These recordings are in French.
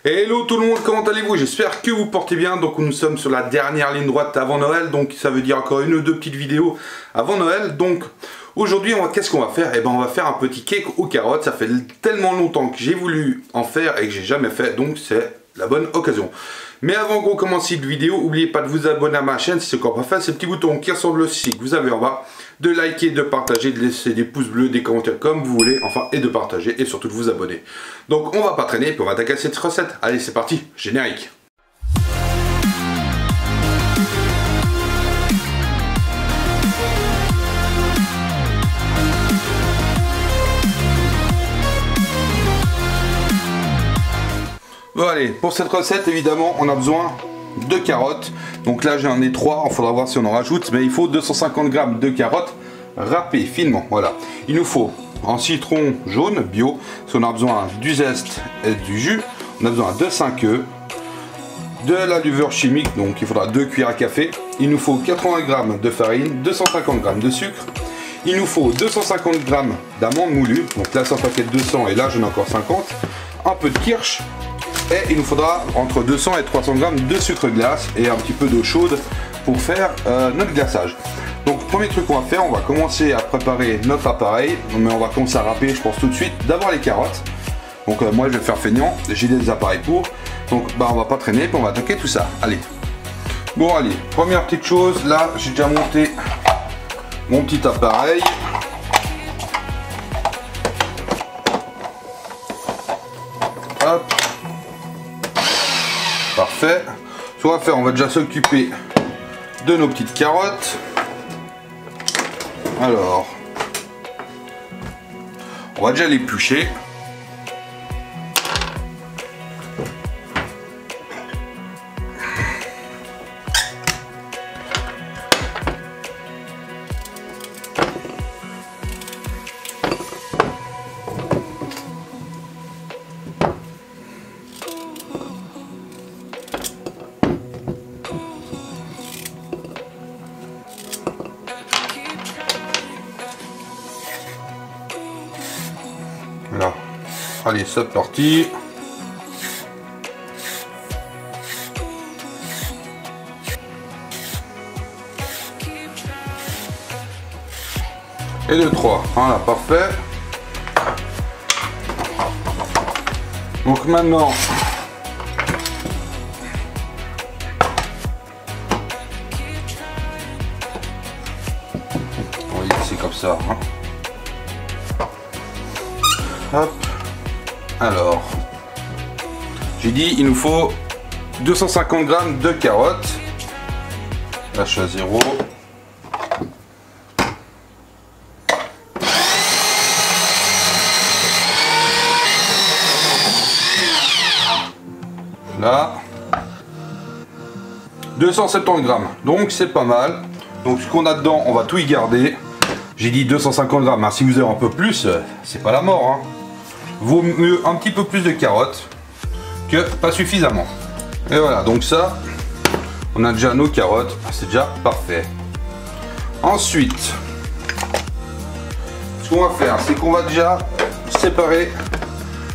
Hello tout le monde, comment allez-vous? J'espère que vous portez bien. Donc nous sommes sur la dernière ligne droite avant Noël, donc ça veut dire encore une ou deux petites vidéos avant Noël. Donc aujourd'hui, qu'est-ce qu'on va faire? Eh ben on va faire un petit cake aux carottes. Ça fait tellement longtemps que j'ai voulu en faire et que j'ai jamais fait, donc c'est la bonne occasion. Mais avant qu'on commence cette vidéo, n'oubliez pas de vous abonner à ma chaîne si c'est encore pas fait. Ce petit bouton qui ressemble aussi que vous avez en bas, de liker, de partager, de laisser des pouces bleus, des commentaires comme vous voulez, enfin, et de partager et surtout de vous abonner. Donc on va pas traîner, puis on va attaquer cette recette. Allez, c'est parti, générique. Bon allez, pour cette recette évidemment on a besoin de carottes. Donc là j'en ai 3, il faudra voir si on en rajoute, mais il faut 250 g de carottes râpées finement, voilà. Il nous faut un citron jaune bio, parce qu'on a besoin du zeste et du jus. On a besoin de 5 œufs, de la levure chimique, donc il faudra 2 cuillères à café. Il nous faut 80 g de farine, 250 g de sucre. Il nous faut 250 g d'amandes moulues, donc là c'est un paquet de 200 et là j'en ai encore 50. Un peu de kirsch. Et il nous faudra entre 200 et 300 g de sucre glace et un petit peu d'eau chaude pour faire notre glaçage. Donc premier truc qu'on va faire, on va commencer à préparer notre appareil, mais on va commencer à râper je pense tout de suite d'abord les carottes. Donc moi je vais faire feignant, j'ai des appareils pour, donc on va pas traîner, puis on va attaquer tout ça. Allez. Bon allez, première petite chose, là j'ai déjà monté mon petit appareil. Hop. Parfait. Ce qu'on va faire, on va déjà s'occuper de nos petites carottes. Alors, on va déjà les éplucher. Voilà. Allez, c'est parti. Et 2, 3. Voilà, parfait. Donc maintenant, on va y laisser comme ça. Hein. Hop. Alors, j'ai dit il nous faut 250 g de carottes. Là je suis à 0. Là 270 g, donc c'est pas mal. Donc ce qu'on a dedans on va tout y garder. J'ai dit 250 g, hein. Si vous avez un peu plus, c'est pas la mort. Hein. Vaut mieux un petit peu plus de carottes que pas suffisamment. Et voilà, donc ça, on a déjà nos carottes, c'est déjà parfait. Ensuite, ce qu'on va faire, c'est qu'on va déjà séparer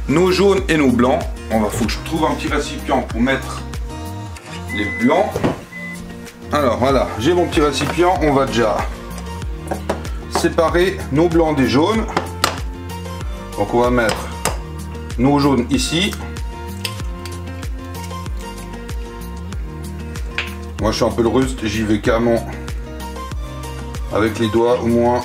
nos jaunes et nos blancs. Faut que je trouve un petit récipient pour mettre les blancs. Alors voilà, j'ai mon petit récipient, on va déjà séparer nos blancs des jaunes. Donc on va mettre nos jaunes ici. Moi je suis un peu le ruste, j'y vais carrément avec les doigts, au moins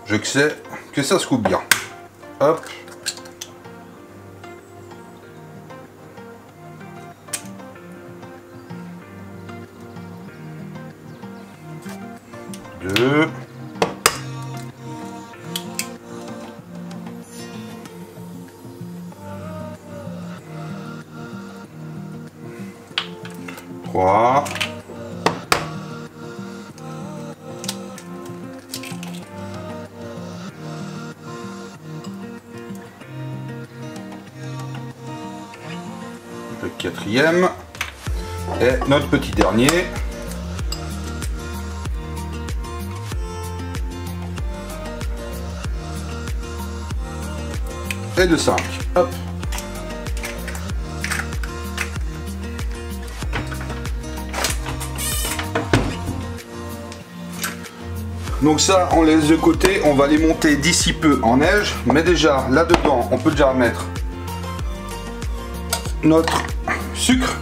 je sais que ça se coupe bien. Hop. Deux. 3. 4e et notre petit dernier. et de 5. Hop. Donc ça, on laisse de côté, on va les monter d'ici peu en neige. Mais déjà, là-dedans, on peut déjà mettre notre sucre.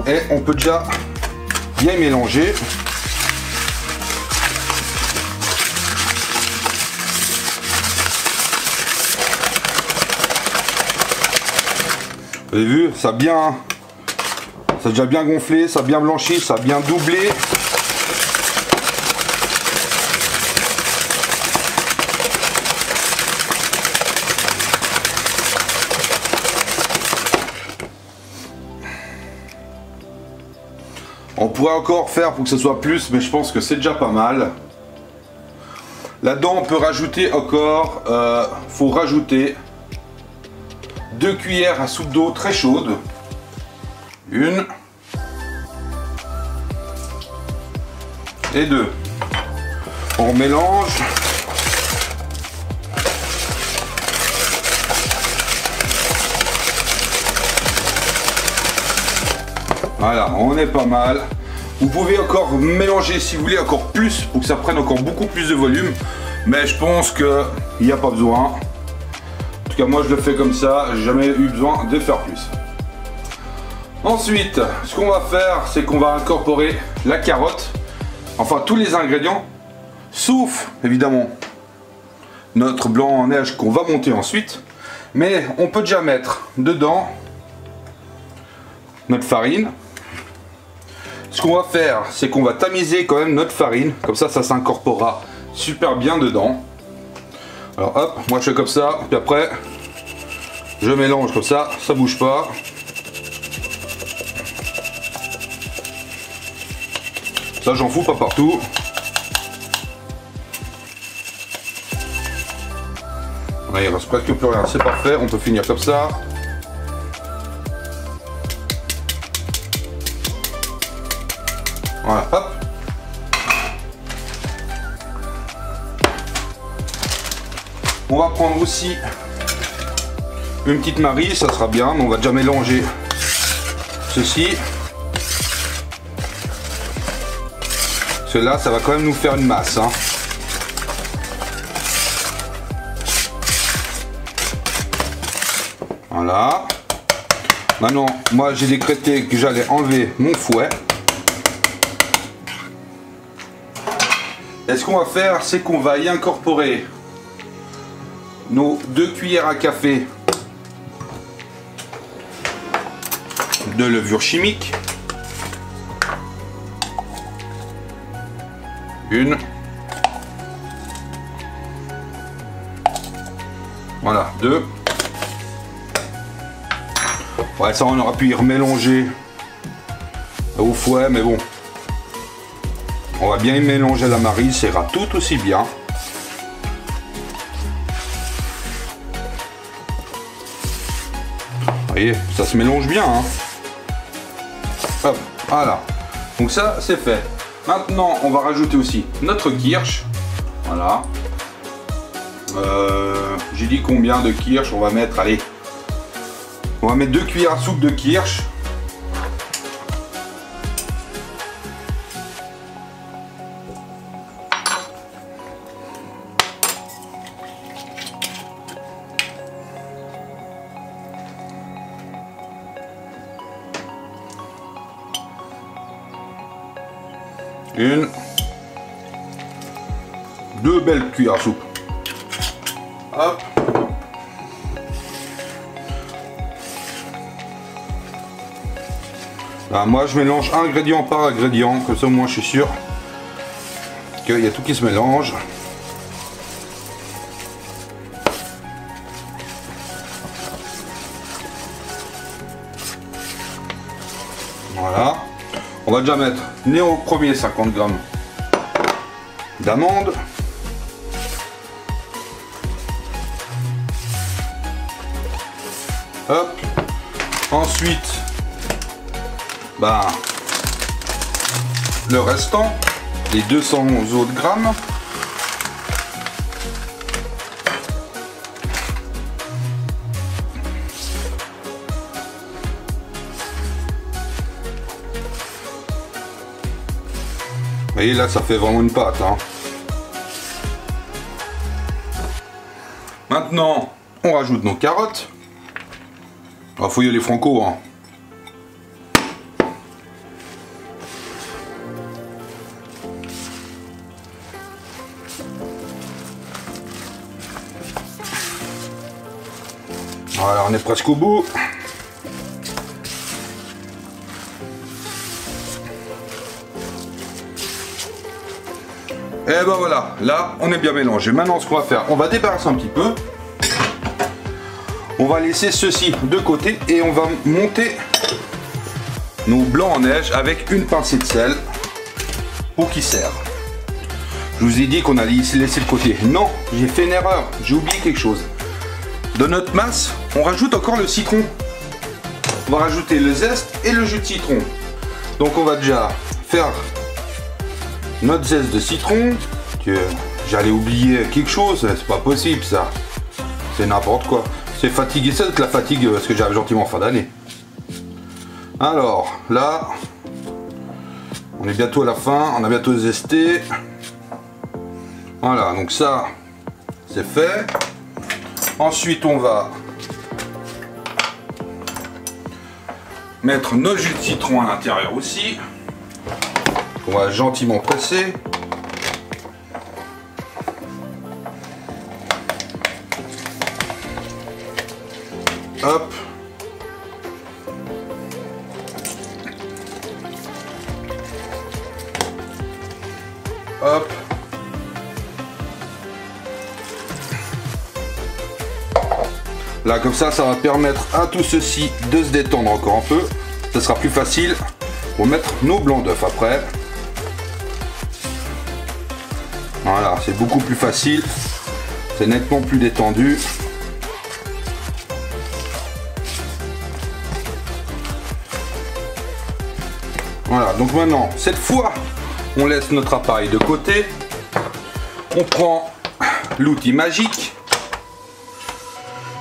Et on peut déjà bien mélanger. Vous avez vu, ça a déjà bien gonflé, ça a bien blanchi, ça a bien doublé. On pourrait encore faire pour que ce soit plus, mais je pense que c'est déjà pas mal. Là-dedans, on peut rajouter encore, faut rajouter 2 cuillères à soupe d'eau très chaude. Une. Et 2. On mélange. Voilà, on est pas mal. Vous pouvez encore mélanger si vous voulez encore plus pour que ça prenne encore beaucoup plus de volume. Mais je pense qu'il n'y a pas besoin. En tout cas, moi je le fais comme ça. J'ai jamais eu besoin de faire plus. Ensuite, ce qu'on va faire, c'est qu'on va incorporer la carotte. Enfin, tous les ingrédients. Sauf, évidemment, notre blanc en neige qu'on va monter ensuite. Mais on peut déjà mettre dedans notre farine. Ce qu'on va faire, c'est qu'on va tamiser quand même notre farine. Comme ça, ça s'incorporera super bien dedans. Alors hop, moi je fais comme ça. Puis après, je mélange comme ça. Ça bouge pas. Ça, j'en fous pas partout. Là, il reste presque plus rien. C'est parfait. On peut finir comme ça. Voilà, hop. On va prendre aussi une petite Marie, ça sera bien, mais on va déjà mélanger ceci. Parce que là, ça va quand même nous faire une masse. Hein. Voilà. Maintenant, moi j'ai décrété que j'allais enlever mon fouet. Et ce qu'on va faire, c'est qu'on va y incorporer nos 2 cuillères à café de levure chimique. Une. Voilà, 2. Ouais, ça on aura pu y remélanger au fouet, mais bon. On va bien y mélanger la Marie, ça ira tout aussi bien. Vous voyez, ça se mélange bien. Hein. Hop, voilà. Donc ça, c'est fait. Maintenant, on va rajouter aussi notre kirsch. Voilà. J'ai dit combien de kirsch on va mettre. Allez. On va mettre 2 cuillères à soupe de kirsch. Une, 2 belles cuillères à soupe. Hop. Là, moi je mélange ingrédient par ingrédient, comme ça au moins je suis sûr qu'il y a tout qui se mélange. Voilà. On va déjà mettre au premier 50 g d'amandes. Hop. Ensuite, le restant, les 200 autres grammes. voyez là, ça fait vraiment une pâte. Hein. Maintenant, on rajoute nos carottes. Il faut y aller franco. Hein. Voilà, on est presque au bout. Et ben voilà, là on est bien mélangé. Maintenant ce qu'on va faire, on va débarrasser un petit peu. On va laisser ceci de côté et on va monter nos blancs en neige avec une pincée de sel pour qu'ils servent. Je vous ai dit qu'on allait laisser de côté. Non, j'ai fait une erreur, j'ai oublié quelque chose. De notre masse, on rajoute encore le citron. On va rajouter le zeste et le jus de citron. Donc on va déjà faire notre zeste de citron. J'allais oublier quelque chose, c'est pas possible ça. C'est n'importe quoi. C'est fatigué, ça c'est la fatigue parce que j'arrive gentiment en fin d'année. Alors là, on est bientôt à la fin, on a bientôt zesté. Voilà, donc ça c'est fait. Ensuite, on va mettre notre jus de citron à l'intérieur aussi. On va gentiment presser. Hop. Hop. Là comme ça va permettre à tout ceci de se détendre encore un peu. Ce sera plus facile pour mettre nos blancs d'œufs après. Voilà, c'est beaucoup plus facile. C'est nettement plus détendu. Voilà, donc maintenant, cette fois, on laisse notre appareil de côté. On prend l'outil magique.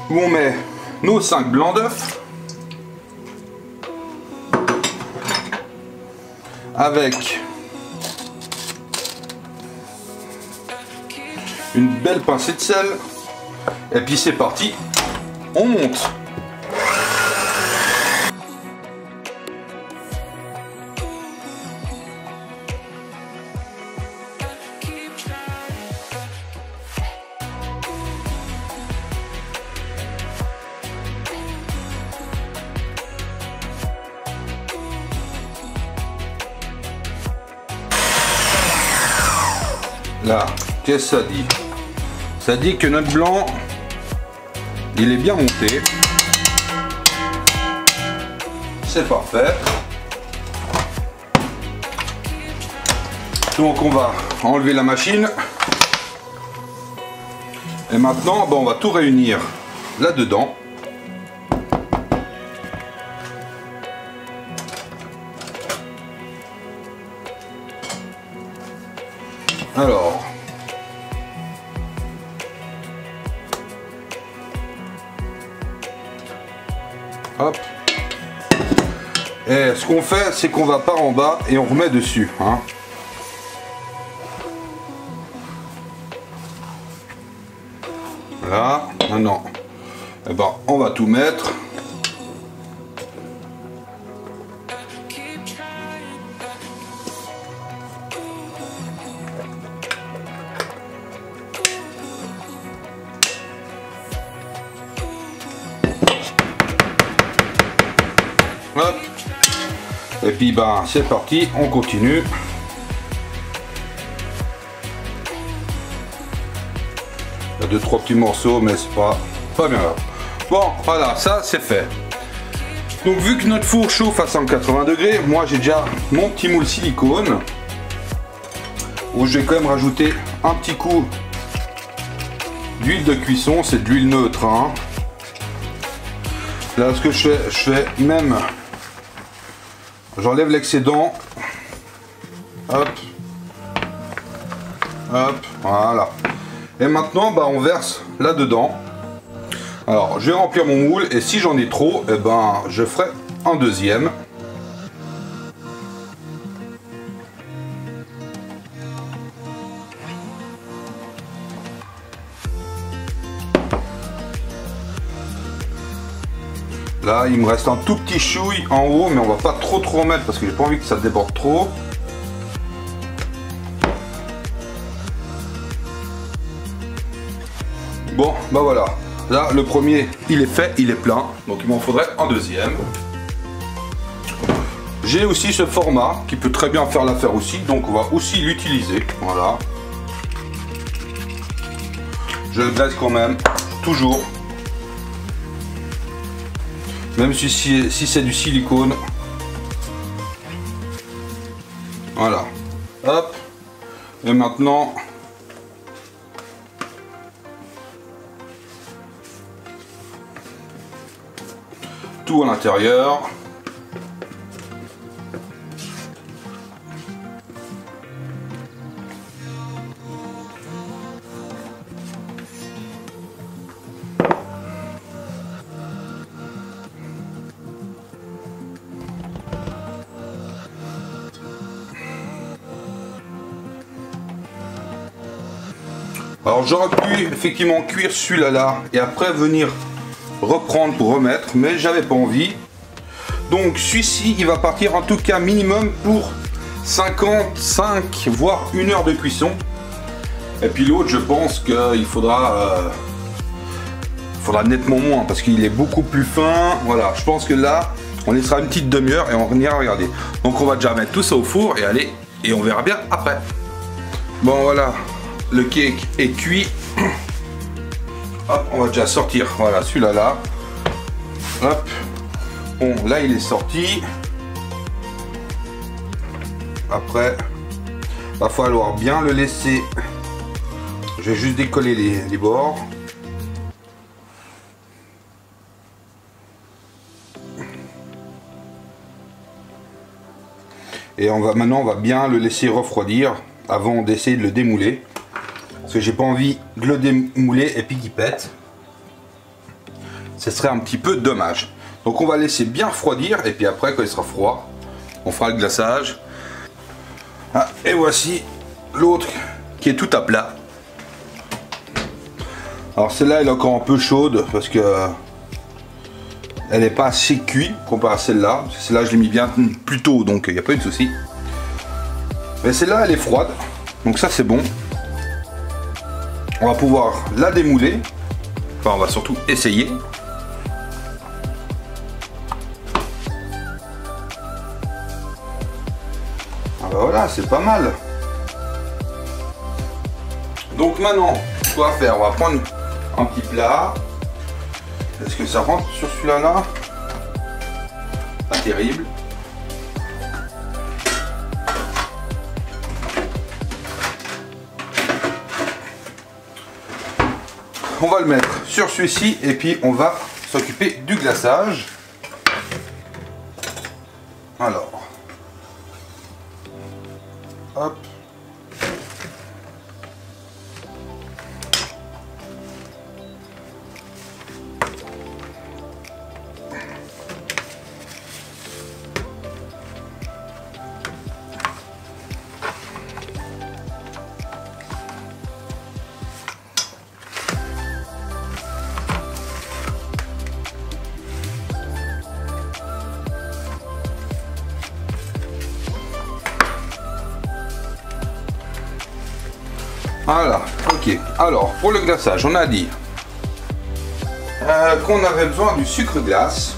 Où on met nos 5 blancs d'œufs avec une belle pincée de sel et puis c'est parti, on monte. Là, qu'est-ce que ça dit? Ça dit que notre blanc, il est bien monté. C'est parfait. Donc on va enlever la machine. Et maintenant, on va tout réunir là-dedans. Alors, hop. Et ce qu'on fait, c'est qu'on va par en bas et on remet dessus. Hein. Voilà. Maintenant, eh ben, on va tout mettre. Hop. Et puis ben c'est parti, on continue. Il y a 2-3 petits morceaux mais c'est pas bien grave. Bon voilà, ça c'est fait. Donc vu que notre four chauffe à 180 degrés, moi j'ai déjà mon petit moule silicone où je vais quand même rajouter un petit coup d'huile de cuisson, c'est de l'huile neutre. Hein. Là ce que je fais même, j'enlève l'excédent, hop, hop, voilà. Et maintenant, on verse là-dedans. Alors, je vais remplir mon moule et si j'en ai trop, eh ben, je ferai un deuxième. Là, il me reste un tout petit chouille en haut, mais on va pas trop mettre parce que j'ai pas envie que ça déborde trop. Bon, bah voilà. Là, le premier, il est fait, il est plein. Donc, il m'en faudrait un deuxième. J'ai aussi ce format qui peut très bien faire l'affaire aussi. Donc, on va aussi l'utiliser. Voilà. Je le graisse quand même, toujours. Même si c'est du silicone. Voilà. Hop. Et maintenant... tout à l'intérieur. Alors j'aurais pu effectivement cuire celui-là là et après venir reprendre pour remettre, mais j'avais pas envie. Donc celui-ci il va partir en tout cas minimum pour 55 voire 1 heure de cuisson. Et puis l'autre je pense qu'il faudra nettement moins parce qu'il est beaucoup plus fin. Voilà, je pense que là on laissera une petite demi-heure et on ira regarder. Donc on va déjà mettre tout ça au four et aller et on verra bien après. Bon voilà, le cake est cuit. Hop, on va déjà sortir, voilà, celui-là là. Hop. Bon, là il est sorti. Après, va falloir bien le laisser. Je vais juste décoller les bords. Et maintenant on va bien le laisser refroidir avant d'essayer de le démouler. Parce que j'ai pas envie de le démouler et puis qu'il pète. Ce serait un petit peu dommage. Donc on va laisser bien refroidir et puis après quand il sera froid, on fera le glaçage. Ah, et voici l'autre qui est tout à plat. Alors celle-là elle est encore un peu chaude parce que elle n'est pas assez cuite comparé à celle-là. Celle-là je l'ai mis bien plus tôt donc il n'y a pas eu de souci. Mais celle-là elle est froide. Donc ça c'est bon. On va pouvoir la démouler. Enfin, on va surtout essayer. Ah bah voilà, c'est pas mal. Donc maintenant, ce qu'on va faire, on va prendre un petit plat. Est-ce que ça rentre sur celui-là là? Pas terrible. On va le mettre sur celui-ci et puis on va s'occuper du glaçage. Alors, hop. Voilà, ok. Alors, pour le glaçage, on a dit qu'on avait besoin du sucre glace.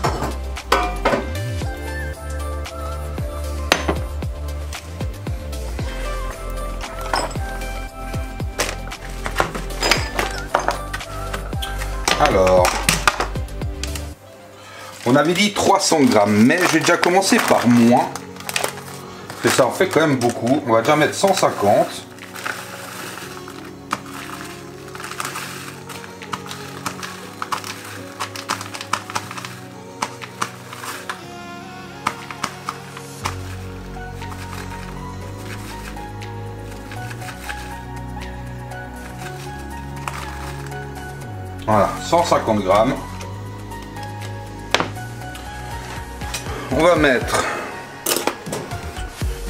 Alors, on avait dit 300 grammes, mais j'ai déjà commencé par moins. Parce que ça en fait quand même beaucoup. On va déjà mettre 150. Voilà, 150 grammes. On va mettre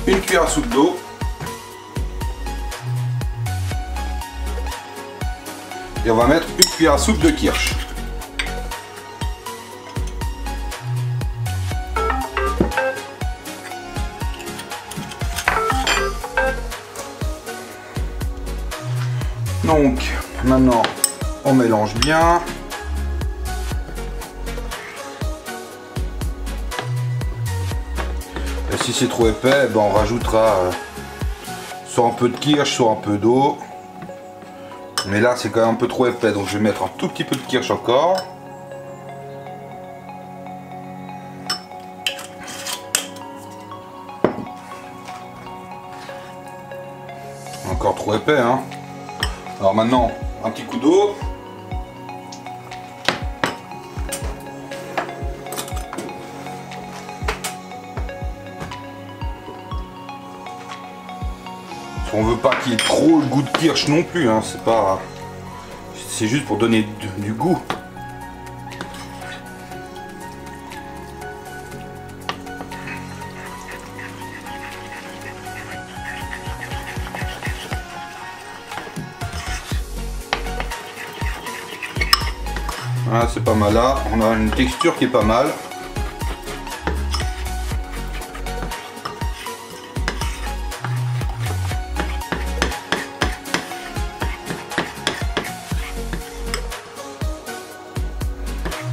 une cuillère à soupe d'eau. Et on va mettre une cuillère à soupe de kirsch. Maintenant, on mélange bien. Et si c'est trop épais, ben on rajoutera soit un peu de kirsch, soit un peu d'eau. Mais là, c'est quand même un peu trop épais, donc je vais mettre un tout petit peu de kirsch encore. Encore trop épais, hein. Alors maintenant, un petit coup d'eau. On veut pas qu'il y ait trop le goût de kirsch non plus, hein. C'est pas, c'est juste pour donner du goût. Voilà, c'est pas mal là. On a une texture qui est pas mal.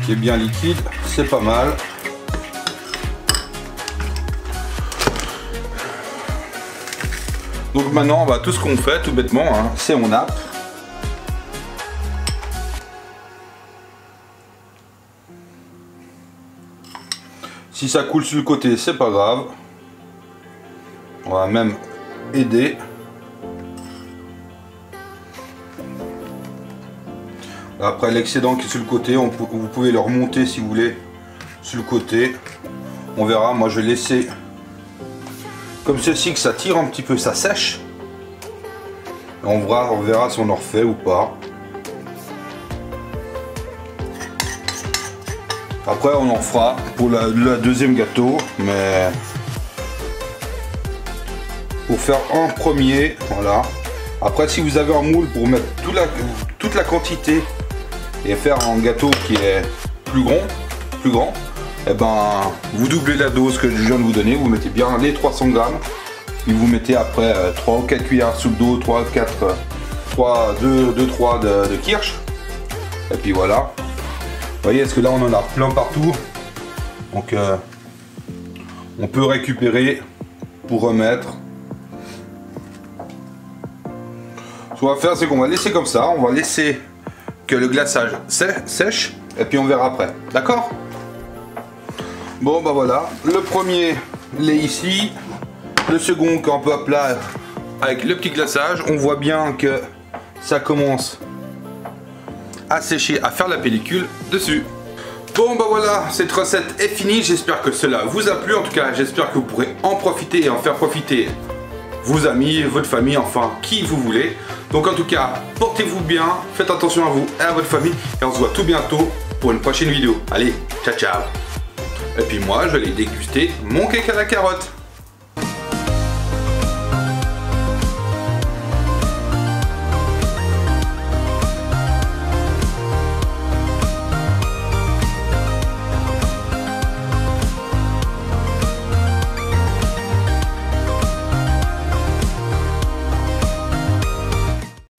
Qui est bien liquide, c'est pas mal. Donc maintenant, bah, tout ce qu'on fait, tout bêtement, hein, c'est on nappe. Si ça coule sur le côté, c'est pas grave. On va même aider. Après l'excédent qui est sur le côté, vous pouvez le remonter si vous voulez sur le côté. On verra, moi je vais laisser comme ceci que ça tire un petit peu, ça sèche. Et on verra si on en refait ou pas. Après on en fera pour la deuxième gâteau, mais pour faire un premier, voilà. Après si vous avez un moule pour mettre toute la quantité et faire un gâteau qui est plus grand, et ben vous doublez la dose que je viens de vous donner, vous mettez bien les 300 grammes, et vous mettez après 3 ou 4 cuillères à soupe d'eau, 2-3 de kirsch, et puis voilà. Vous voyez, parce que là on en a plein partout, donc on peut récupérer pour remettre. Ce qu'on va faire, c'est qu'on va laisser comme ça, on va laisser que le glaçage sèche et puis on verra après, d'accord? Bon bah voilà, le premier l'est ici, le second qui est un peu à plat avec le petit glaçage, on voit bien que ça commence à sécher, à faire la pellicule dessus. Bon bah voilà, cette recette est finie, j'espère que cela vous a plu, en tout cas j'espère que vous pourrez en profiter et en faire profiter vos amis, votre famille, enfin qui vous voulez. Donc en tout cas, portez-vous bien, faites attention à vous et à votre famille et on se voit tout bientôt pour une prochaine vidéo. Allez, ciao ciao. Et puis moi, je vais aller déguster mon cake à la carotte.